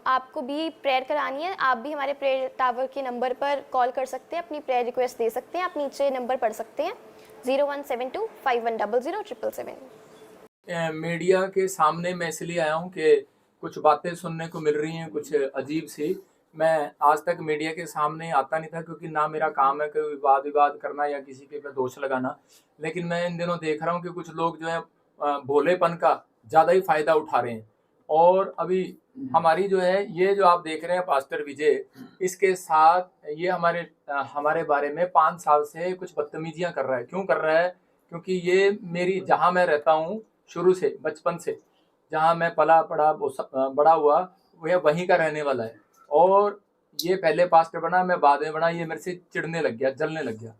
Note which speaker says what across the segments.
Speaker 1: आपको भी प्रेयर करानी है, आप भी हमारे प्रेयर टावर के नंबर पर कॉल कर सकते हैं, अपनी प्रेयर रिक्वेस्ट दे सकते हैं। आप नीचे नंबर पढ़ सकते हैं 0172510077।
Speaker 2: मीडिया के सामने मैं इसलिए आया हूँ कि कुछ बातें सुनने को मिल रही हैं कुछ अजीब सी। मैं आज तक मीडिया के सामने आता नहीं था क्योंकि ना मेरा काम है कोई विवाद करना या किसी के पे दोष लगाना। लेकिन मैं इन दिनों देख रहा हूँ कि कुछ लोग जो है भोलेपन का ज़्यादा ही फायदा उठा रहे हैं। और अभी हमारी जो है ये जो आप देख रहे हैं पास्टर विजय, इसके साथ ये हमारे बारे में 5 साल से कुछ बदतमीजियां कर रहा है। क्यों कर रहा है? क्योंकि ये मेरी जहाँ मैं रहता हूँ शुरू से बचपन से जहाँ मैं पला पड़ा बड़ा हुआ वह वहीं का रहने वाला है। और ये पहले पास्टर बना, मैं बाद में बना। ये मेरे से चिढ़ने लग गया, जलने लग गया।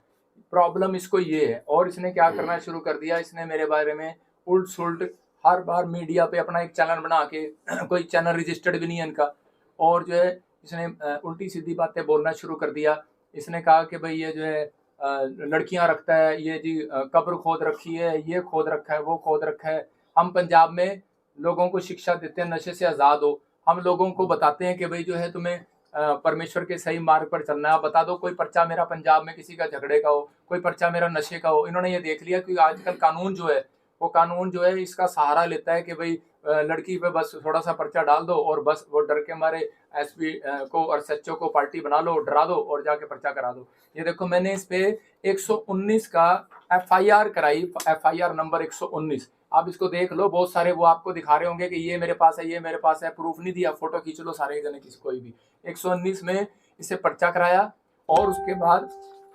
Speaker 2: प्रॉब्लम इसको ये है। और इसने क्या करना शुरू कर दिया, इसने मेरे बारे में उल्ट सुल्ट हर बार मीडिया पे अपना एक चैनल बना के कोई चैनल रजिस्टर्ड भी नहीं है इनका, और जो है इसने उल्टी सीधी बातें बोलना शुरू कर दिया। इसने कहा कि भाई ये जो है लड़कियां रखता है, ये जी कब्र खोद रखी है, ये खोद रखा है, वो खोद रखा है। हम पंजाब में लोगों को शिक्षा देते हैं नशे से आज़ाद हो। हम लोगों को बताते हैं कि भाई जो है तुम्हें परमेश्वर के सही मार्ग पर चलना है। बता दो कोई पर्चा मेरा पंजाब में किसी का झगड़े का हो, कोई पर्चा मेरा नशे का हो। इन्होंने ये देख लिया कि आजकल कानून जो है वो कानून जो है इसका सहारा लेता है कि भाई लड़की पे बस थोड़ा सा पर्चा डाल दो और बस वो डर के मारे एसपी को और सच्चो को पार्टी बना लो, डरा दो और जाके पर्चा करा दो। ये देखो मैंने इस पे 119 का एफआईआर कराई, एफआईआर नंबर 119। आप इसको देख लो, बहुत सारे वो आपको दिखा रहे होंगे कि ये मेरे पास है, ये मेरे पास है। प्रूफ नहीं दिया, फोटो खींच लो सारे जने, किसी कोई भी। 119 में इसे पर्चा कराया। और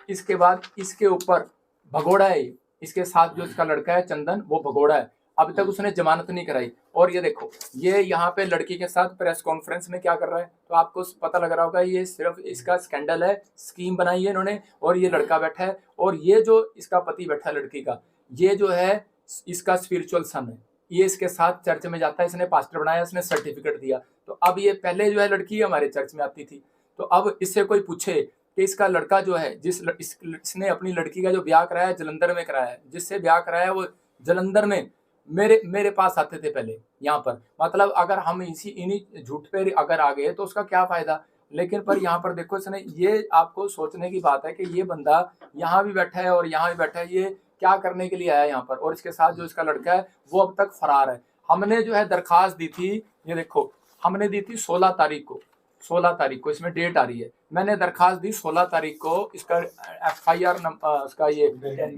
Speaker 2: इसके बाद इसके ऊपर भगोड़ा है। इसके साथ जो इसका लड़का है चंदन, वो भगोड़ा है। अभी तक उसने जमानत नहीं कराई। और ये देखो ये यहाँ पे लड़की के साथ प्रेस कॉन्फ्रेंस में क्या कर रहा है, तो आपको पता लग रहा होगा ये सिर्फ इसका स्कैंडल है, स्कीम बनाई है इन्होंने। और ये लड़का बैठा है, और ये जो इसका पति बैठा है लड़की का, ये जो है इसका स्पिरिचुअल सन है। ये इसके साथ चर्च में जाता है, इसने पास्टर बनाया, इसने सर्टिफिकेट दिया। तो अब ये पहले जो है लड़की हमारे चर्च में आती थी, तो अब इससे कोई पूछे कि इसका लड़का जो है इसने अपनी लड़की का जो ब्याह कराया जलंधर में कराया है, जिससे ब्याह कराया वो जलंधर में मेरे पास आते थे पहले यहाँ पर। मतलब अगर हम इन्हीं झूठ पे अगर आ गए तो उसका क्या फायदा। लेकिन पर यहाँ पर देखो इसने, ये आपको सोचने की बात है कि ये बंदा यहाँ भी बैठा है और यहाँ भी बैठा है, ये क्या करने के लिए आया यहाँ पर। और इसके साथ जो इसका लड़का है वो अब तक फरार है। हमने जो है दरखास्त दी थी, ये देखो हमने दी थी 16 तारीख को, 16 तारीख को इसमें डेट आ रही है। मैंने दरखास्त दी 16 तारीख को। इसका एफआईआर उसका ये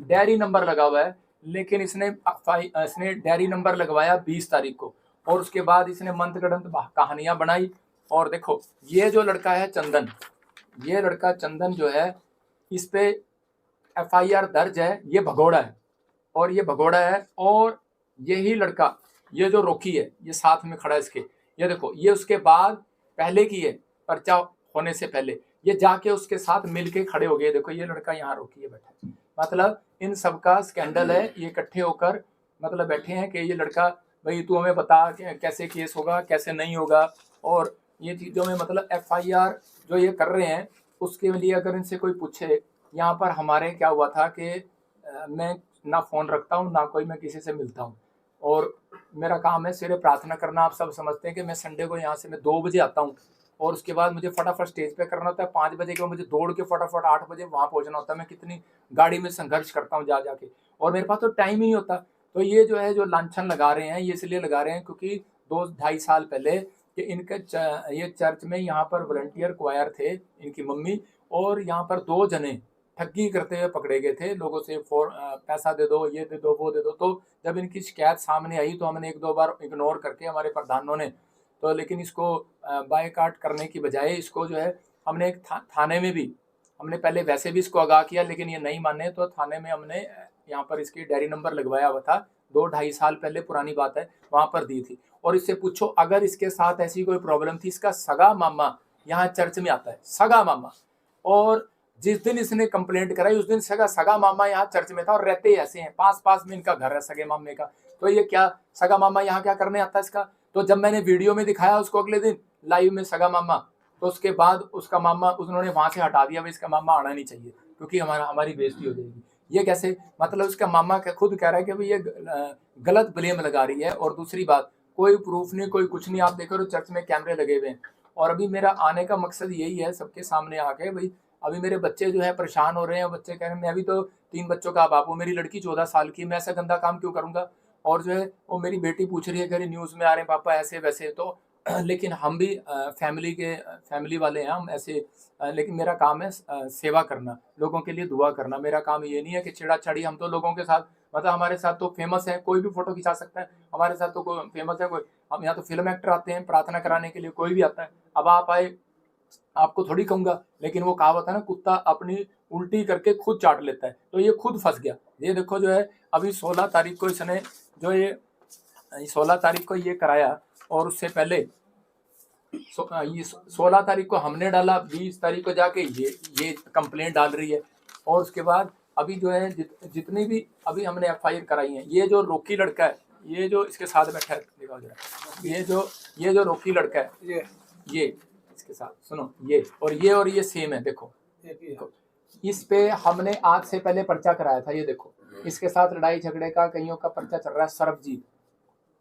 Speaker 2: डायरी नंबर लगा हुआ है, लेकिन इसने डायरी नंबर लगवाया 20 तारीख को। और उसके बाद इसने मंत्रगढ़ंत कहानियां बनाई। और देखो ये जो लड़का है चंदन, ये लड़का चंदन जो है, इस पे एफआईआर दर्ज है। ये भगोड़ा है, और ये भगोड़ा है। और यही लड़का, ये जो रोकी है, ये साथ में खड़ा है इसके, ये देखो ये उसके बाद पहले की है, पर्चा होने से पहले ये जाके उसके साथ मिलके खड़े हो गए। देखो ये लड़का यहाँ रोकी है बैठा है। मतलब इन सबका स्कैंडल है। ये इकट्ठे होकर मतलब बैठे हैं कि ये लड़का, भाई तू हमें बता कि कैसे केस होगा, कैसे नहीं होगा। और ये चीज़ों में मतलब एफआईआर जो ये कर रहे हैं उसके लिए अगर इनसे कोई पूछे, यहाँ पर हमारे क्या हुआ था कि मैं ना फ़ोन रखता हूँ ना कोई मैं किसी से मिलता हूँ, और मेरा काम है सिर्फ प्रार्थना करना। आप सब समझते हैं कि मैं संडे को यहाँ से मैं 2 बजे आता हूँ, और उसके बाद मुझे फटाफट स्टेज पे करना होता है। 5 बजे के बाद मुझे दौड़ के फटाफट 8 बजे वहाँ पहुँचना होता है। मैं कितनी गाड़ी में संघर्ष करता हूँ जा जाके, और मेरे पास तो टाइम ही नहीं होता। तो ये जो है जो लांछन लगा रहे हैं, ये इसलिए लगा रहे हैं क्योंकि 2-2.5 साल पहले कि इनके ये चर्च में यहाँ पर वॉलंटियर क्वायर थे इनकी मम्मी, और यहाँ पर 2 जने ठगी करते हुए पकड़े गए थे लोगों से। पैसा दे दो, ये दे दो, वो दे दो। तो जब इनकी शिकायत सामने आई तो हमने 1-2 बार इग्नोर करके हमारे प्रधानों ने, तो लेकिन इसको बायकाट करने की बजाय इसको जो है हमने एक थाने में भी, हमने पहले वैसे भी इसको आगाह किया, लेकिन ये नहीं माने तो थाने में हमने यहाँ पर इसकी डायरी नंबर लगवाया हुआ था। 2-2.5 साल पहले पुरानी बात है, वहाँ पर दी थी। और इससे पूछो अगर इसके साथ ऐसी कोई प्रॉब्लम थी, इसका सगा मामा यहाँ चर्च में आता है, सगा मामा। और जिस दिन इसने कंप्लेंट कराई उस दिन सगा मामा यहाँ चर्च में था, और रहते ऐसे हैं, पास में इनका घर है सगे मामे का। तो ये क्या सगा मामा यहाँ क्या करने आता है इसका। तो जब मैंने वीडियो में दिखाया उसको अगले दिन लाइव में सगा मामा, तो उसके बाद उसका मामा उन्होंने वहां से हटा दिया, भाई इसका मामा आना नहीं चाहिए क्योंकि हमारी बेइज्जती हो जाएगी। ये कैसे, मतलब उसका मामा खुद कह रहा है कि भाई ये गलत ब्लेम लगा रही है। और दूसरी बात, कोई प्रूफ नहीं, कोई कुछ नहीं। आप देखो तो चर्च में कैमरे लगे हुए हैं। और अभी मेरा आने का मकसद यही है सबके सामने आके, भाई अभी मेरे बच्चे जो है परेशान हो रहे हैं। बच्चे कह रहे हैं मैं भी तो 3 बच्चों का बाप हूँ, मेरी लड़की 14 साल की, मैं ऐसा गंदा काम क्यों करूंगा। और जो है वो मेरी बेटी पूछ रही है, कह रही न्यूज़ में आ रहे हैं पापा ऐसे वैसे। तो लेकिन हम भी फैमिली वाले हैं हम ऐसे। लेकिन मेरा काम है सेवा करना, लोगों के लिए दुआ करना। मेरा काम ये नहीं है कि छेड़ा-छाड़ी। हम तो लोगों के साथ, मतलब हमारे साथ तो फेमस है, कोई भी फोटो खिंचा सकता है हमारे साथ, तो कोई फेमस है कोई। हम यहाँ तो फिल्म एक्टर आते हैं प्रार्थना कराने के लिए, कोई भी आता है। अब आप आए, आपको थोड़ी कहूंगा, लेकिन वो कहावत है ना, कुत्ता अपनी उल्टी करके खुद चाट लेता है। तो ये खुद फंस गया। ये देखो जो है अभी 16 तारीख को इसने जो ये 16 तारीख को ये कराया, और उससे पहले ये 16 तारीख को हमने डाला, 20 तारीख को जाके ये कंप्लेंट डाल रही है। और उसके बाद अभी जो है जितनी भी अभी हमने FIR कराई है, ये जो रोकी लड़का है, ये जो इसके साथ बैठा है, दिखाओ जरा, ये जो रोकी लड़का है, ये इसके साथ सुनो, और ये सेम है। देखो इस पे हमने आज से पहले पर्चा कराया था। ये देखो इसके साथ लड़ाई झगड़े का कईयों का पर्चा चल रहा है, सरबजीत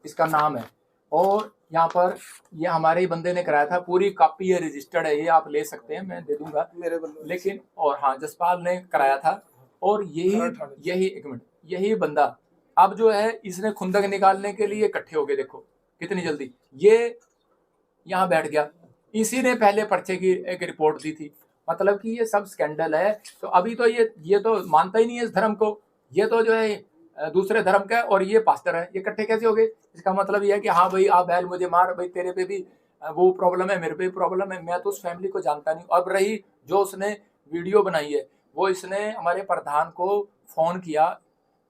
Speaker 2: इसका नाम है। और यहाँ पर ये हमारे ही बंदे ने कराया था, पूरी कॉपी है, रजिस्टर्ड है, ये आप ले सकते हैं, मैं दे दूंगा लेकिन। और हाँ, जसपाल ने कराया था। और यही एक मिनट, यही बंदा अब जो है इसने खुंदक निकालने के लिए इकट्ठे हो गए। देखो कितनी जल्दी ये यहाँ बैठ गया। इसी ने पहले पर्चे की एक रिपोर्ट दी थी। मतलब कि ये सब स्कैंडल है। तो अभी तो ये तो मानता ही नहीं है इस धर्म को। ये तो जो है दूसरे धर्म का है, और ये पास्टर है। ये इकट्ठे कैसे हो गए? इसका मतलब ये है कि हाँ भाई आप बैल मुझे मार, भाई तेरे पे भी वो प्रॉब्लम है, मेरे पे भी प्रॉब्लम है। मैं तो उस फैमिली को जानता नहीं। अब रही जो उसने वीडियो बनाई है, वो इसने हमारे प्रधान को फोन किया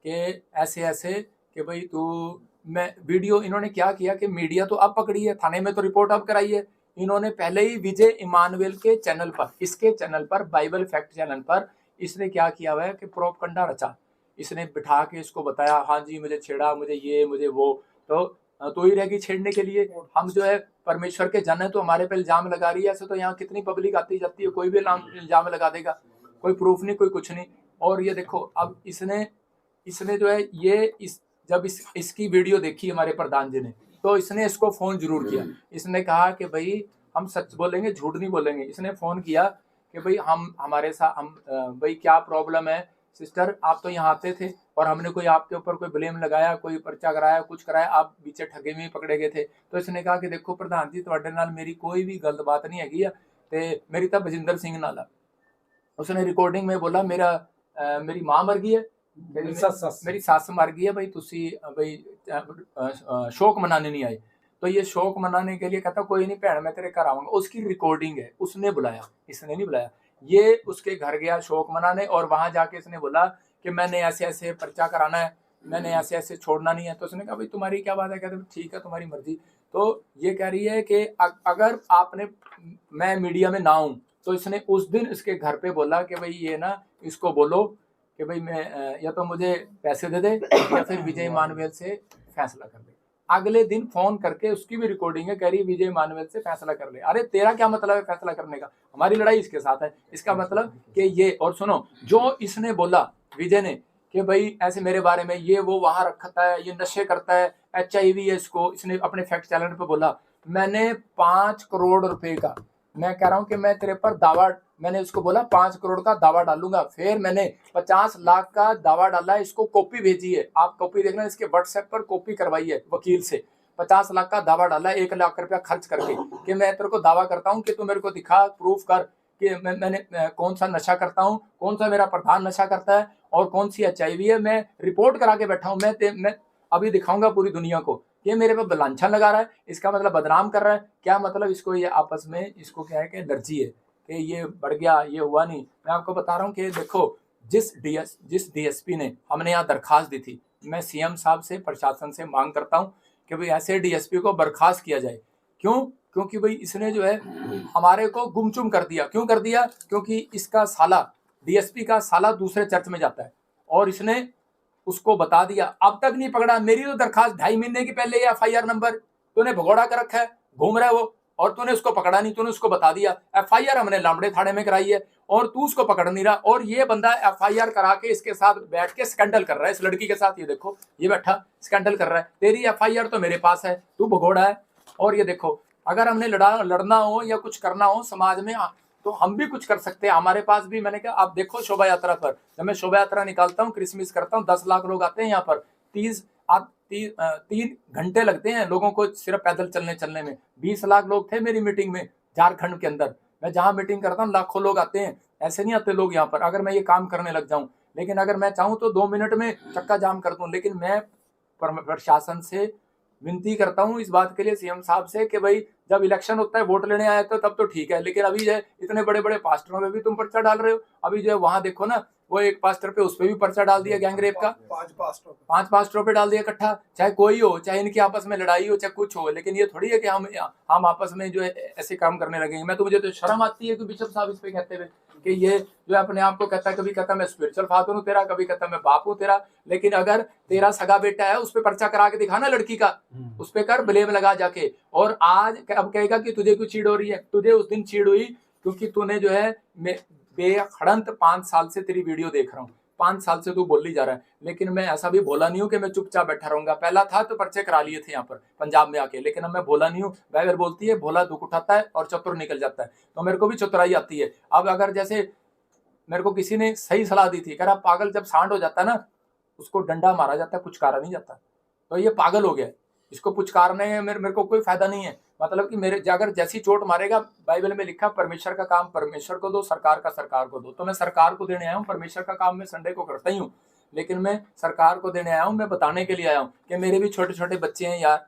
Speaker 2: कि ऐसे ऐसे कि भाई तू, मैं वीडियो, इन्होंने क्या किया कि मीडिया तो अब पकड़ी है, थाने में तो रिपोर्ट अब कराई है। इन्होंने पहले ही विजय इमानुएल के चैनल पर, इसके चैनल पर, बाइबल फैक्ट चैनल पर इसने क्या किया हुआ है कि प्रोपगंडा रचा। इसने बिठा के इसको बताया, हाँ जी मुझे छेड़ा, मुझे ये मुझे वो। तो ही रहेगी छेड़ने के लिए। हम जो है परमेश्वर के जन है, तो हमारे पे इल्जाम लगा रही है। ऐसे तो यहाँ कितनी पब्लिक आती जाती है, कोई भी इल्जाम लगा देगा, कोई प्रूफ नहीं, कोई कुछ नहीं। और ये देखो अब इसने जो है जब इसकी वीडियो देखी हमारे प्रधान जी ने, तो इसने इसको फोन जरूर किया। इसने कहा कि भाई हम सच बोलेंगे, झूठ नहीं बोलेंगे। इसने फोन किया कि भाई हमारे साथ भाई क्या प्रॉब्लम है सिस्टर, आप तो यहाँ आते थे और हमने कोई आपके ऊपर कोई ब्लेम लगाया, कोई पर्चा कराया, कुछ कराया, आप पीछे ठगे में पकड़े गए थे। तो इसने कहा कि देखो प्रधान जी, तुहाडे नाल मेरी कोई भी गलत बात नहीं हैगी है, ते मेरी तो बजिंदर सिंह नाल है। उसने रिकॉर्डिंग में बोला मेरी माँ मर गई है, मेरी सस मर गई है, भाई तुसी भाई शोक मनाने नहीं आए। तो ये शोक मनाने के लिए कहता कोई नहीं भैन मैं तेरे घर आऊंगा। उसकी रिकॉर्डिंग है, उसने बुलाया, इसने नहीं बुलाया। ये उसके घर गया शोक मनाने, और वहां जाके इसने बोला कि मैंने ऐसे ऐसे पर्चा कराना है, मैंने ऐसे ऐसे छोड़ना नहीं है। तो उसने कहा भाई तुम्हारी क्या बात है? कहते ठीक है तुम्हारी मर्जी। तो ये कह रही है कि अगर मैं मीडिया में ना हूं, तो इसने उस दिन इसके घर पे बोला कि भाई ये ना इसको बोलो कि भाई मैं या तो मुझे पैसे दे दे या फिर विजय इमानुएल से फैसला कर ले। अगले दिन फोन करके उसकी भी रिकॉर्डिंग है, कह रही विजय इमानुएल से फैसला कर ले। अरे तेरा क्या मतलब है फैसला करने का? हमारी लड़ाई इसके साथ है। इसका मतलब कि ये, और सुनो जो इसने बोला विजय ने कि भाई ऐसे मेरे बारे में ये वो वहां रखता है, ये नशे करता है, HIV है इसको, इसने अपने फैक्ट चैनल पे बोला। मैंने 5 करोड़ रुपए का, मैं कह रहा हूं कि मैं तेरे पर दावा, मैंने उसको बोला 5 करोड़ का दावा डालूंगा। फिर मैंने 50 लाख का दावा डाला, इसको कॉपी भेजी है, आप कॉपी देखना, इसके व्हाट्सएप पर कॉपी करवाई है वकील से। 50 लाख का दावा डाला, 1 लाख रुपया खर्च करके कि मैं तेरे को दावा करता हूं कि तू मेरे को दिखा, प्रूफ कर कि मैंने कौन सा नशा करता हूं, कौन सा मेरा प्रधान नशा करता है और कौन सी HIV है। मैं रिपोर्ट करा के बैठा हूं। मैं अभी दिखाऊंगा पूरी दुनिया को। ये मेरे पे बलांछन लगा रहा है, इसका मतलब बदनाम कर रहा है। क्या मतलब? इसको ये आपस में इसको क्या है कि एलर्जी है कि ये बढ़ गया, ये हुआ नहीं। मैं आपको बता रहा हूँ कि देखो जिस DSP ने, हमने यहाँ दरखास्त दी थी, मैं CM साहब से, प्रशासन से मांग करता हूँ कि भाई ऐसे DSP को बर्खास्त किया जाए। क्यों? क्योंकि भाई इसने जो है हमारे को गुमचुम कर दिया। क्यों कर दिया? क्योंकि इसका साला, DSP का साला दूसरे चर्च में जाता है और इसने उसको बता दिया। अब तक नहीं पकड़ा। मेरी तो दरखास्त 2.5 महीने की पहले FIR नंबर तूने भगोड़ा कर रखा है, घूम रहा है वो, और तूने उसको पकड़ा नहीं, तूने उसको बता दिया। FIR हमने लामड़े थाने में कराई है और तू उसको पकड़ नहीं रहा, और ये बंदा FIR करा के इसके साथ बैठ के स्कैंडल कर रहा है इस लड़की के साथ। ये देखो ये बैठा स्कैंडल कर रहा है, तेरी FIR तो मेरे पास है, तू भगोड़ा है। और ये देखो अगर हमने लड़ना हो या कुछ करना हो समाज में तो हम भी कुछ कर सकते हैं, हमारे पास भी। मैंने कहा आप देखो शोभा यात्रा पर, जब मैं शोभा यात्रा निकालता हूँ, क्रिसमस करता हूँ, 10 लाख लोग आते हैं यहाँ पर, 3 घंटे लगते हैं लोगों को सिर्फ पैदल चलने में। 20 लाख लोग थे मेरी मीटिंग में झारखंड के अंदर। मैं जहाँ मीटिंग करता हूँ लाखों लोग आते हैं, ऐसे नहीं आते लोग यहाँ पर अगर मैं ये काम करने लग जाऊँ। लेकिन अगर मैं चाहूँ तो 2 मिनट में चक्का जाम कर दूँ। लेकिन मैं प्रशासन से विनती करता हूँ इस बात के लिए, CM साहब से, कि भाई जब इलेक्शन होता है वोट लेने आए तो तब तो ठीक है, लेकिन अभी जो है इतने बड़े बड़े पास्टरों पे भी तुम पर्चा डाल रहे हो। अभी जो है वहां देखो ना, वो एक पास्टर पे, उस पे भी पर्चा डाल दिया गैंगरेप का, 5 पास्टरों पे डाल दिया इकट्ठा। चाहे कोई हो, चाहे इनकी आपस में लड़ाई हो, चाहे कुछ हो, लेकिन ये थोड़ी है कि हम आपस में जो है ऐसे काम करने लगेंगे। मुझे तो शर्म आती है कि बिशप साहब इस पे कहते हुए कि ये जो अपने आप को कहता है, कभी कहता मैं स्पिरिचुअल फादर हूँ तेरा, कभी कहता मैं बाप हूँ तेरा। लेकिन अगर तेरा सगा बेटा है उस पे पर्चा करा के दिखाना लड़की का, उस पे कर ब्लेम लगा जाके। और आज अब कहेगा कि तुझे क्यों चीड़ हो रही है, तुझे उस दिन चीड़ हुई क्योंकि तूने जो है बेखड़ंत 5 साल से तेरी वीडियो देख रहा हूँ, 5 साल से तू बोली जा रहा है। लेकिन मैं ऐसा भी बोला नहीं हूँ कि मैं चुपचाप बैठा रहूंगा। पहला था तो पर्चे करा लिए थे यहाँ पर पंजाब में आके, लेकिन अब मैं बोला नहीं हूँ। बाइबल बोलती है भोला दुख उठाता है और चतुर निकल जाता है, तो मेरे को भी चतुराई आती है। अब अगर जैसे मेरे को किसी ने सही सलाह दी थी, कह रहा पागल जब सांड हो जाता है ना उसको डंडा मारा जाता है, पुचकारा नहीं जाता। तो ये पागल हो गया, इसको पुचकारने में मेरे को कोई फायदा नहीं है। मतलब कि मेरे अगर जैसी चोट मारेगा, बाइबल में लिखा परमेश्वर का काम परमेश्वर को दो, सरकार का सरकार को दो। तो मैं सरकार को देने आया हूँ, परमेश्वर का काम मैं संडे को करता ही हूँ, लेकिन मैं सरकार को देने आया हूँ। मैं बताने के लिए आया हूँ कि मेरे भी छोटे छोटे बच्चे हैं यार,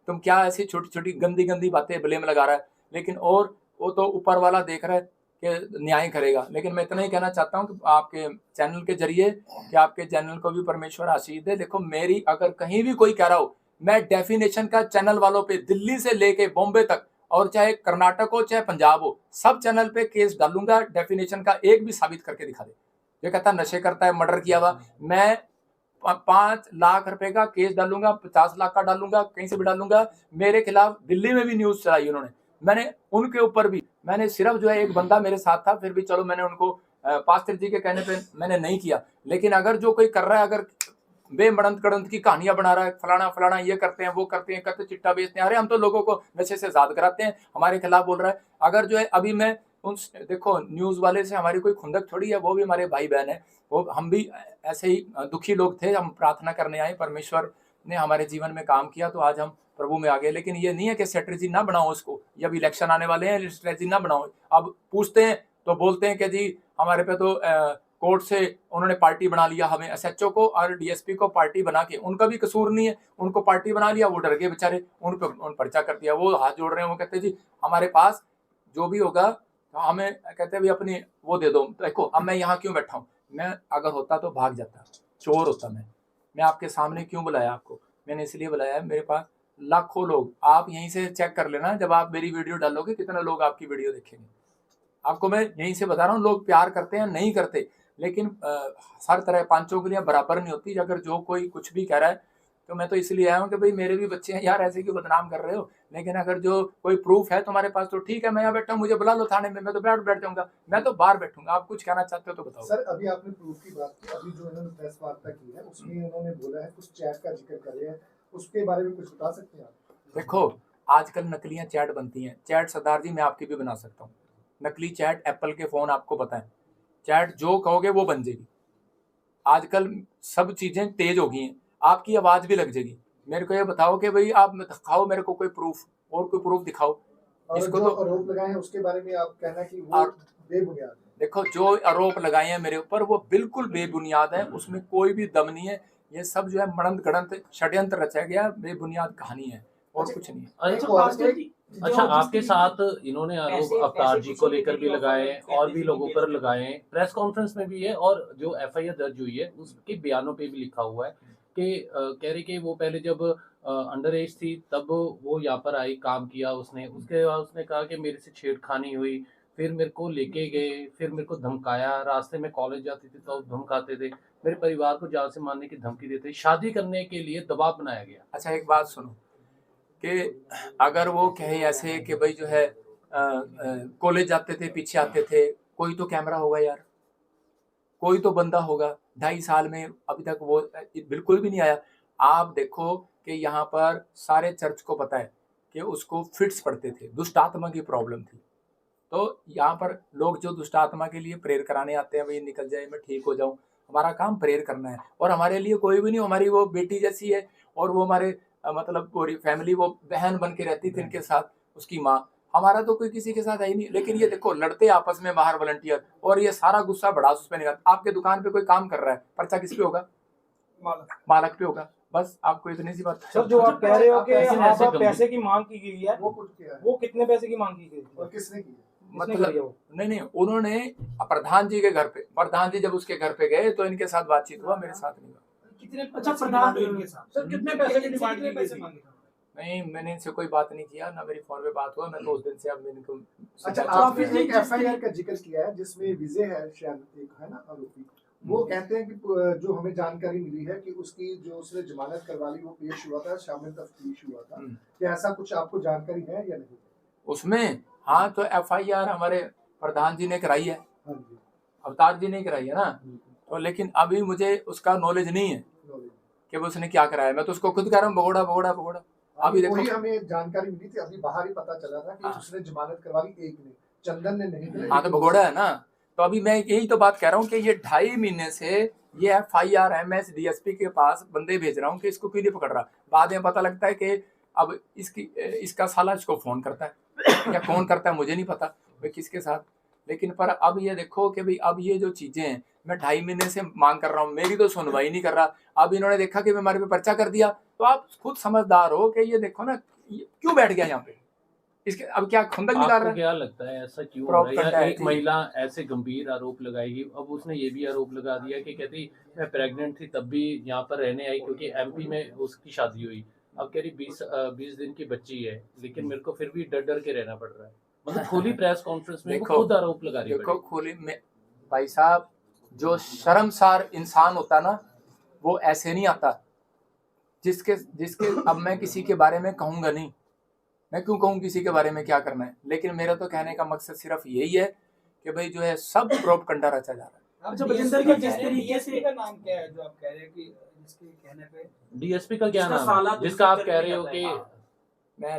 Speaker 2: तुम क्या ऐसी छोटी छोटी गंदी गंदी बातें ब्लेम लगा रहा है। लेकिन और वो तो ऊपर वाला देख रहा है कि न्याय करेगा। लेकिन मैं इतना ही कहना चाहता हूँ कि आपके चैनल के जरिए कि आपके चैनल को भी परमेश्वर आशीष दे। देखो मेरी अगर कहीं भी कोई कह रहा हो, मैं डेफिनेशन का चैनल वालों पे दिल्ली से लेके बॉम्बे तक, और चाहे कर्नाटक हो चाहे पंजाब हो, सब चैनल पे केस डालूंगा। डेफिनेशन का एक भी साबित करके दिखा दे। ये कहता नशे करता है, मर्डर किया हुआ, मैं 5 लाख रुपए का केस डालूंगा, 50 लाख का डालूंगा, कहीं से भी डालूंगा। मेरे खिलाफ दिल्ली में भी न्यूज चलाई उन्होंने, मैंने उनके ऊपर भी, मैंने सिर्फ जो है एक बंदा मेरे साथ था, फिर भी चलो मैंने उनको पास्टर जी के कहने पे मैंने नहीं किया। लेकिन अगर जो कोई कर रहा है, अगर बेमड़ंत कड़ंत की कहानियां बना रहा है, फलाना फलाना ये करते हैं वो करते हैं, कहते चिट्टा बेचते हैं, अरे हम तो लोगों को नशे से आजाद कराते हैं, हमारे खिलाफ बोल रहा है। अगर जो है अभी मैं उन देखो न्यूज वाले से हमारी कोई खुंदक थोड़ी है, वो भी हमारे भाई बहन है, वो हम भी ऐसे ही दुखी लोग थे, हम प्रार्थना करने आए, परमेश्वर ने हमारे जीवन में काम किया तो आज हम प्रभु में आ गए। लेकिन ये नहीं है कि स्ट्रेटजी ना बनाओ उसको, जब इलेक्शन आने वाले हैं स्ट्रेटजी ना बनाओ। अब पूछते हैं तो बोलते हैं कि जी हमारे पे तो कोर्ट से उन्होंने पार्टी बना लिया, हमें SHO को और DSP को पार्टी बना के, उनका भी कसूर नहीं है, उनको पार्टी बना लिया, वो डर गए बेचारे, उन पर्चा कर दिया, वो हाथ जोड़ रहे हैं, वो कहते जी हमारे पास जो भी होगा तो हमें कहते भी अपनी वो दे दो। देखो अब मैं यहाँ क्यों बैठा हूँ, मैं अगर होता तो भाग जाता, चोर होता मैं आपके सामने क्यों बुलाया आपको, मैंने इसलिए बुलाया है, मेरे पास लाखों लोग, आप यहीं से चेक कर लेना, जब आप मेरी वीडियो डालोगे कितने लोग आपकी वीडियो देखेंगे। आपको मैं यहीं से बता रहा हूँ, लोग प्यार करते हैं नहीं करते, लेकिन हर तरह 5 उंगलियां बराबर नहीं होती। अगर जो कोई कुछ भी कह रहा है तो मैं तो इसलिए आया हूँ कि भाई मेरे भी बच्चे हैं यार, ऐसे क्यों बदनाम कर रहे हो। लेकिन अगर जो कोई प्रूफ है तुम्हारे पास तो ठीक है, मैं यहाँ बैठा हूँ, मुझे बुला लो थाने में, मैं तो बैठ जाऊंगा, मैं तो बाहर बैठूंगा। आप कुछ कहना चाहते हो तो बताओ।
Speaker 3: सर अभी आपने प्रूफ की बात की, अभी जो इन्होंने प्रेस वार्ता की है उसमें उन्होंने बोला है कुछ चैट का जिक्र कर रहे हैं, उसके बारे में कुछ बता सकते हैं आप?
Speaker 2: देखो आजकल नकलियां चैट बनती हैं, चैट सरदार जी मैं आपकी भी बना सकता हूँ, नकली चैट, एप्पल के फोन आपको पता है, चैट जो कहोगे वो बन जाएगी। आजकल सब चीजें तेज हो गई हैं, आपकी आवाज भी लग जाएगी। मेरे को ये बताओ कि भाई आप दिखाओ मेरे को कोई प्रूफ, और कोई प्रूफ दिखाओ।
Speaker 3: और
Speaker 2: इसको
Speaker 3: जो
Speaker 2: तो
Speaker 3: आरोप लगाए हैं उसके बारे में आप कहना कि वो बेबुनियाद है।
Speaker 2: देखो जो आरोप लगाए हैं मेरे ऊपर वो बिल्कुल बेबुनियाद है, उसमें कोई भी दम नहीं है, ये सब जो है मड़ंत गड़ंत षड्यंत्र रचा गया, बेबुनियाद कहानी है और कुछ नहीं है।
Speaker 4: अच्छा आपके साथ इन्होंने आरोप अवतार जी को लेकर भी लगाए हैं और भी लोगों पर लगाए हैं, प्रेस कॉन्फ्रेंस में भी है और जो FIR दर्ज हुई है उसके बयानों पे भी लिखा हुआ है कि कह रहे कि वो पहले जब अंडर एज थी तब वो यहाँ पर आई, काम किया उसने, उसके बाद उसने कहा कि मेरे से छेड़खानी हुई, फिर मेरे को लेके गए, फिर मेरे को धमकाया, रास्ते में कॉलेज जाती थी तो धमकाते थे, मेरे परिवार को जान से मारने की धमकी देते, शादी करने के लिए दबाव बनाया गया।
Speaker 2: अच्छा एक बात सुनो कि अगर वो कहे ऐसे कि भाई जो है कॉलेज जाते थे, पीछे आते थे, कोई तो कैमरा होगा यार, कोई तो बंदा होगा। 2.5 साल में अभी तक वो बिल्कुल भी नहीं आया। आप देखो कि यहाँ पर सारे चर्च को पता है कि उसको फिट्स पड़ते थे, दुष्ट आत्मा की प्रॉब्लम थी। तो यहाँ पर लोग जो दुष्ट आत्मा के लिए प्रेयर कराने आते हैं, भाई निकल जाए, मैं ठीक हो जाऊं, हमारा काम प्रेयर करना है। और हमारे लिए कोई भी नहीं, हमारी वो बेटी जैसी है, और वो हमारे मतलब पूरी फैमिली वो बहन बन के रहती थी इनके साथ, उसकी माँ। हमारा तो कोई किसी के साथ है ही नहीं। लेकिन ये देखो लड़ते आपस में बाहर वॉलंटियर, और ये सारा गुस्सा बढ़ास उस पे निकालते। आपके दुकान पे कोई काम कर रहा है, पर्चा किस पे होगा? मालक पे होगा। बस आपको इतनी सी बात।
Speaker 5: सर जो आप कह रहे हो कि
Speaker 4: ऐसे
Speaker 5: यहाँ पर
Speaker 4: गंभीर-
Speaker 5: पैसे की मांग की गई है,
Speaker 3: वो कुछ किया है
Speaker 5: वो कितने पैसे की मांग की गई
Speaker 3: और किसने की है?
Speaker 5: किसने करी है वो?
Speaker 2: नहीं, उन्होंने प्रधान जी के घर पे, प्रधान जी जब उसके घर पे गए तो इनके साथ बातचीत हुआ, मेरे साथ नहीं हुआ।
Speaker 5: कितने
Speaker 6: अच्छा, प्रधान
Speaker 5: सर कितने पैसे की डिमांड की गई थी?
Speaker 2: नहीं, मैंने इनसे कोई बात नहीं किया, ना मेरी फोन पे बात हुआ। मैं तो उस दिन से अब इनको
Speaker 3: अच्छा, आपने एक एफआईआर का जिक्र किया है जिसमें विजय है शायद, एक है ना आरोपी, वो कहते हैं कि जो हमें जानकारी मिली है कि उसकी जो उसने जमानत करवा ली वो पेश हुआ था, शामिल तफ्तीश हुआ था। क्या ऐसा कुछ आपको जानकारी है या नहीं?
Speaker 2: उसमें हाँ, तो एफआईआर हमारे प्रधान जी ने कराई है,
Speaker 3: हाँ जी,
Speaker 2: अवतार जी ने कराई है ना। तो लेकिन अभी मुझे उसका नॉलेज नहीं है कि वो उसने क्या कराया। मैं तो उसको खुद कह रहा हूँ भगोड़ा भगोड़ा भगोड़ा। अभी देखो,
Speaker 3: वही हमें जानकारी मिली थी, अभी बाहर ही पता चला था कि
Speaker 2: हाँ।
Speaker 3: उसने जमानत करवा ली, एक ने, चंदन ने नहीं।
Speaker 2: हाँ तो भगोड़ा है ना। तो अभी मैं यही तो बात कह रहा हूँ कि ये 2.5 महीने से ये एफआईआर है, मैं डीएसपी के पास बंदे भेज रहा हूँ कि इसको क्यों नहीं पकड़ रहा। बाद में पता लगता है कि अब इसका साला इसको फोन करता है या कौन करता है मुझे नहीं पता भाई किसके साथ। लेकिन पर अब ये देखो कि भाई अब ये जो चीजें हैं, मैं 2.5 महीने से मांग कर रहा हूँ, मेरी तो सुनवाई नहीं कर रहा। अब इन्होंने देखा कि हमारे पे पर्चा कर दिया, तो आप खुद समझदार हो कि ये देखो ना क्यों बैठ गया यहाँ पे, इसके अब क्या खुंदक निकाल रहा
Speaker 4: आपको
Speaker 2: है।
Speaker 4: क्या लगता है ऐसा क्यों हो रहा है?
Speaker 2: propaganda
Speaker 4: या
Speaker 2: है
Speaker 4: एक
Speaker 2: जी।
Speaker 4: महिला ऐसे गंभीर आरोप लगाएगी, अब उसने ये भी आरोप लगा दिया कि कहती मैं प्रेग्नेंट थी तब भी यहाँ पर रहने आई क्योंकि एमपी में उसकी शादी हुई। अब कह रही 20 दिन की बच्ची है, लेकिन मेरे को फिर भी डर डर के रहना पड़ रहा है। मतलब खुली प्रेस कॉन्फ्रेंस में वो
Speaker 2: देखो,
Speaker 4: खुद आरोप लगा रही है।
Speaker 2: देखो खुली में भाई साहब, जो शर्मसार इंसान होता ना वो ऐसे नहीं आता। जिसके अब मैं किसी के बारे में कहूंगा नहीं, मैं क्यों कहूँ किसी के बारे में क्या करना है। लेकिन मेरा तो कहने का मकसद सिर्फ यही है कि भाई जो है सब प्रोपगंडा रचा जा रहा है।
Speaker 6: अच्छा, बजिंदर का जिस तरीके से का नाम क्या है जो आप कह रहे हैं कि जिसके कहने पे
Speaker 4: डीएसपी का क्या
Speaker 6: जिसका
Speaker 4: नाम
Speaker 6: साला
Speaker 4: है जिसका आप कह रहे हो कि
Speaker 2: मैं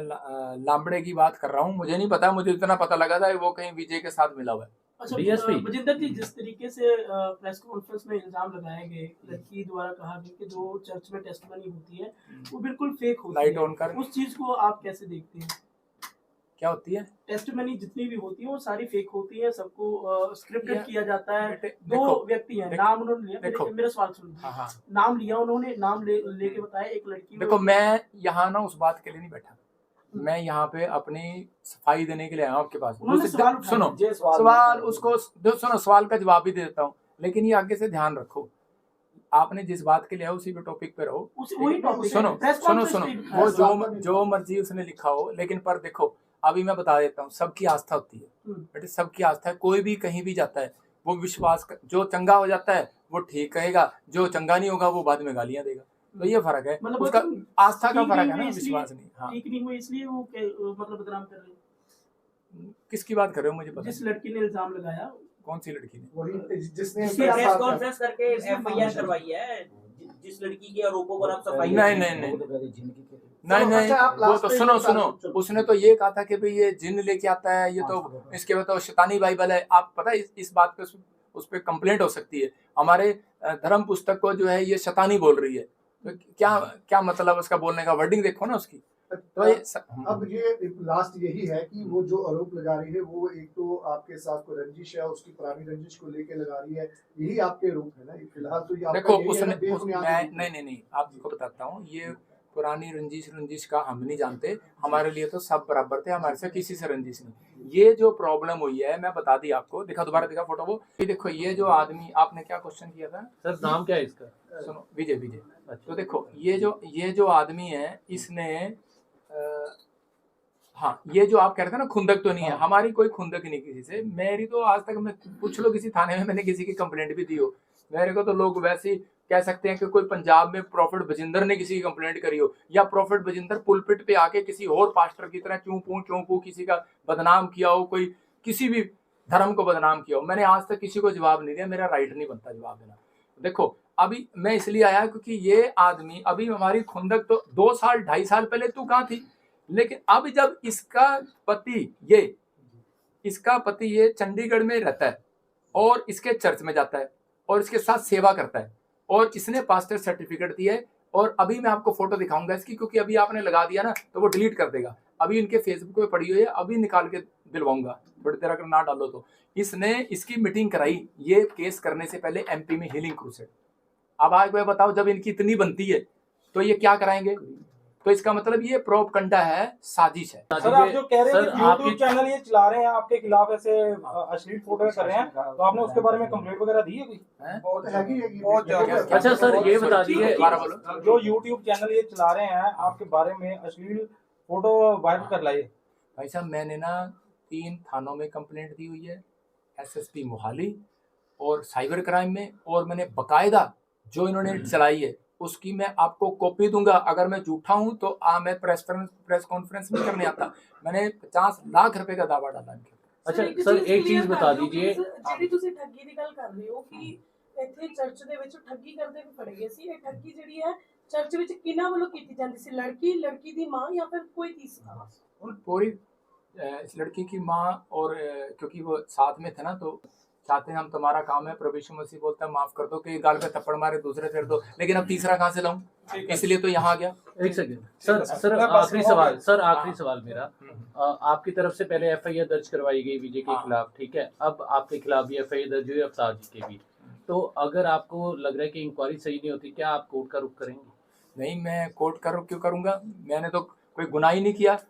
Speaker 2: लांबड़े की बात कर रहा हूँ, मुझे नहीं पता। मुझे इतना पता लगा था वो कहीं विजय के साथ मिला हुआ है।
Speaker 6: अच्छा,
Speaker 4: DSP?
Speaker 6: बजिंदर जी, जिस तरीके से प्रेस कॉन्फ्रेंस में इल्जाम लगाए गए, लड़की द्वारा कहा गया कि जो चर्च में टेस्टिमनी होती है वो बिल्कुल फेक होती
Speaker 2: लाइट
Speaker 6: है,
Speaker 2: ऑन कर।
Speaker 6: उस चीज को आप कैसे देखते हैं?
Speaker 2: क्या होती है?
Speaker 6: टेस्टिमनी जितनी भी होती है वो सारी फेक होती है, सबको स्क्रिप्टेड किया जाता है। दो
Speaker 2: देखो,
Speaker 6: व्यक्ति हैं,
Speaker 2: देखो,
Speaker 6: नाम उन्होंने लिया,
Speaker 2: देखो।
Speaker 6: मेरा सवाल सुन,
Speaker 2: हाँ,
Speaker 6: नाम लिया उन्होंने, नाम लेके बताया एक लड़की।
Speaker 2: देखो मैं यहाँ ना उस बात के लिए नहीं बैठा, मैं यहाँ पे अपनी सफाई देने के लिए आया हूँ आपके पास।
Speaker 6: उन्होंने सवाल उठाया।
Speaker 2: सुनो सवाल उसको सुनो, सवाल का जवाब भी दे देता हूँ, लेकिन ये आगे से ध्यान रखो। आपने जिस बात के लिए आया उसी पे टॉपिक पे रहो।
Speaker 6: वही टॉपिक है,
Speaker 2: सुनो
Speaker 6: प्रेस
Speaker 2: सुनो
Speaker 6: कॉन्फ्रेंस
Speaker 2: सुनो,
Speaker 6: पे।
Speaker 2: वो जो मर्जी उसने लिखा हो, लेकिन पर देखो अभी मैं बता देता हूँ, सबकी आस्था होती है बेटे, सबकी आस्था है। कोई भी कहीं भी जाता है वो विश्वास जो चंगा हो जाता है वो ठीक कहेगा, जो चंगा नहीं होगा वो बाद में गालियां देगा। तो ये फर्क है,
Speaker 6: मतलब
Speaker 2: उसका आस्था का
Speaker 6: ठीक
Speaker 2: फर्क
Speaker 6: नहीं
Speaker 2: है ना,
Speaker 6: हुई इसलिए-
Speaker 2: विश्वास नहीं। हाँ,
Speaker 6: ठीक नहीं हुई इसलिए वो मतलब बदनाम कर रहे हैं।
Speaker 2: किसकी बात कर रहे हो मुझे पता
Speaker 6: जिस
Speaker 2: नहीं।
Speaker 6: लड़की ने इल्जाम लगाया,
Speaker 2: कौन सी लड़की ने?
Speaker 3: वही जिसने
Speaker 7: प्रेस कॉन्फ्रेंस करके एफआईआर करवाई है, जिस लड़की के आरोपों पर आप सफाई
Speaker 2: नहीं नहीं नहीं नहीं नहीं,
Speaker 3: अच्छा, आप
Speaker 2: वो
Speaker 3: last
Speaker 2: तो
Speaker 3: पे
Speaker 2: सुनो
Speaker 3: ये
Speaker 2: सुनो,
Speaker 3: चलो।
Speaker 2: उसने तो ये कहा था कि भाई ये जिन लेके आता है, ये तो इसके बाद तो शैतानी बाइबल है। आप पता है इस बात पे उस पे कंप्लेंट हो सकती है। हमारे धर्म पुस्तक को जो है ये शैतानी बोल रही है, तो क्या मतलब उसका बोलने का वर्डिंग देखो ना उसकी। तो ये
Speaker 3: अब ये लास्ट यही है कि वो जो आरोप लगा रही है वो एक तो आपके साथ को रंजिश है, उसकी पुरानी रंजिश को लेके लगा रही है, यही आपके आरोप है ना फिलहाल। तो ये आपका
Speaker 2: देखो
Speaker 3: यही है
Speaker 2: उसने
Speaker 3: ना, बेबुनियाद
Speaker 2: मैं
Speaker 3: आरोप है।
Speaker 2: नहीं आपको बताता हूँ, ये पुरानी रंजिश का हम नहीं जानते। हमारे लिए तो सब बराबर थे, हमारे से किसी से रंजिश नहीं। ये जो प्रॉब्लम हुई है मैं बता दी आपको, दिखा दोबारा दिखा फोटो वो। ये देखो ये जो आदमी, आपने क्या क्वेश्चन किया था
Speaker 4: सर नाम क्या है इसका?
Speaker 2: सुनो, विजय। तो देखो ये जो आदमी है इसने हाँ, ये जो आप कह रहे थे ना खुंदक तो नहीं है, हमारी कोई खुंदक नहीं किसी से। मेरी तो आज तक, मैं पूछ लो किसी थाने में मैंने किसी की कंप्लेंट भी दी हो। मेरे को तो लोग वैसे ही कह सकते हैं कि कोई पंजाब में प्रॉफिट बजिंदर ने किसी की कंप्लेंट करी हो, या प्रॉफिट बजिंदर पुलपिट पे आके किसी और पास्टर की तरह चूं पू किसी का बदनाम किया हो, कोई किसी भी धर्म को बदनाम किया हो। मैंने आज तक किसी को जवाब नहीं दिया, मेरा राइट नहीं बनता जवाब देना। देखो अभी मैं इसलिए आया क्योंकि ये आदमी अभी हमारी खुंदक तो 2 साल 2.5 साल पहले तू कहाँ थी, लेकिन अब जब इसका पति ये चंडीगढ़ में रहता है और इसके चर्च में जाता है और इसके साथ सेवा करता है और इसने पास्टर सर्टिफिकेट दिया है, और अभी मैं आपको फोटो दिखाऊंगा इसकी, क्योंकि अभी आपने लगा दिया ना तो वो डिलीट कर देगा। अभी इनके फेसबुक पे पड़ी हुई है, अभी निकाल के दिलवाऊंगा थोड़ी देर अगर ना डालो तो। इसने इसकी मीटिंग कराई ये केस करने से पहले एमपी में हीलिंग क्रूसेड। अब आज मैं बताओ जब इनकी इतनी बनती है तो ये क्या कराएंगे, तो इसका मतलब ये प्रोपगंडा है, साजिश है।
Speaker 5: सर आप जो कह रहे हैं
Speaker 4: सर,
Speaker 5: कि यूट्यूब
Speaker 4: आपकी-
Speaker 5: चैनल ये चला रहे हैं आपके खिलाफ ऐसे अश्लील फोटो कर रहे हैं, तो आपने उसके बारे में कंप्लेंट वगैरह दी है कोई?
Speaker 3: बहुत हैगी है
Speaker 5: बहुत ज्यादा।
Speaker 4: अच्छा सर ये बता दीजिए,
Speaker 2: दोबारा बोलो।
Speaker 5: जो यूट्यूब चैनल ये चला रहे हैं आपके बारे में अश्लील फोटो वायरल कर लाए।
Speaker 2: भाई साहब मैंने ना 3 थानों में कंप्लेंट दी हुई है, एसएसपी मोहाली और साइबर क्राइम में, और मैंने बकायदा जो इन्होंने चलाई है उसकी मैं आपको कॉपी दूंगा। अगर मैं झूठा हूं तो मैं प्रेस कॉन्फ्रेंस नहीं करने आता। मैंने 50 लाख रुपए का दावा डाला इनके ऊपर।
Speaker 4: अच्छा सर एक चीज बता दीजिए,
Speaker 6: ਜਿਹੜੀ ਤੁਸੀਂ ਠੱਗੀ ਦੀ ਗੱਲ ਕਰ ਰਹੇ ਹੋ ਕਿ ਇੱਥੇ ਚਰਚ ਦੇ ਵਿੱਚ ਠੱਗੀ ਕਰਦੇ ਵੀ ਫੜੇ ਗਏ ਸੀ, ਇਹ ਠੱਗੀ ਜਿਹੜੀ ਹੈ ਚਰਚ ਵਿੱਚ ਕਿਹਨਾਂ ਵੱਲੋਂ ਕੀਤੀ ਜਾਂਦੀ ਸੀ, ਲੜਕੀ ਦੀ ਮਾਂ ਜਾਂ ਫਿਰ ਕੋਈ तीसरा?
Speaker 2: पूरी इस लड़की की माँ और क्योंकि वो साथ में थे ना तो चाहते हैं हम तुम्हारा काम है, प्रभु यीशु मसीह बोलता है माफ कर दो कि गाल पे थप्पड़ मारे दूसरे फेर दो, लेकिन अब तीसरा कहाँ से लाऊं, इसलिए तो यहाँ आ गया।
Speaker 4: एक सेकंड सर आखिरी सवाल मेरा, आपकी तरफ से पहले एफआईआर दर्ज करवाई गई विजय के खिलाफ, ठीक है, अब आपके खिलाफ भी एफआईआर दर्ज हुई अवतार जी के भी, तो अगर आपको लग रहा है कि इंक्वायरी सही नहीं होती, क्या आप कोर्ट का रुख करेंगे?
Speaker 2: नहीं, मैं कोर्ट का रुख क्यों करूंगा, मैंने तो कोई गुनाह ही नहीं किया।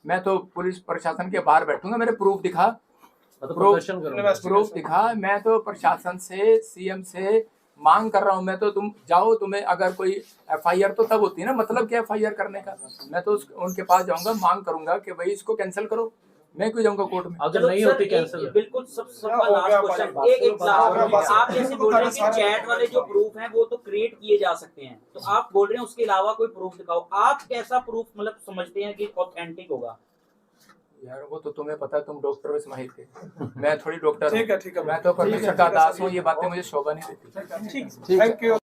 Speaker 2: मैं तो पुलिस प्रशासन के बाहर बैठूंगा, मेरे प्रूफ दिखा,
Speaker 4: मतलब प्रदर्शन करूंगा।
Speaker 2: प्रूफ दिखा। मैं तो प्रशासन से, सीएम से मांग कर रहा हूँ, मैं तो तुम जाओ, तुम्हें अगर कोई एफआईआर तो तब होती है ना, मतलब क्या एफआईआर करने का, मैं तो उनके पास जाऊंगा, मांग करूंगा कि भाई इसको कैंसिल करो, मैं क्यों जाऊंगा कोर्ट में।
Speaker 4: अगर नहीं होती कैंसिल,
Speaker 7: बिल्कुल सबका लास्ट क्वेश्चन, एक आप जैसे बोल रहे हैं कि चैट वाले जो प्रूफ हैं वो तो क्रिएट किए जा सकते हैं, तो आप बोल रहे हैं उसके अलावा कोई प्रूफ दिखाओ, आप कैसा प्रूफ मतलब समझते हैं कि ऑथेंटिक होगा?
Speaker 2: यार वो तो तुम्हें पता है, तुम डॉक्टर वैसे माहिर थे, मैं थोड़ी डॉक्टर हूँ।
Speaker 5: ठीक है
Speaker 2: मैं तो परमेश्वर का दास हूँ, ये बातें मुझे शोभा नहीं देती।
Speaker 5: Thank you.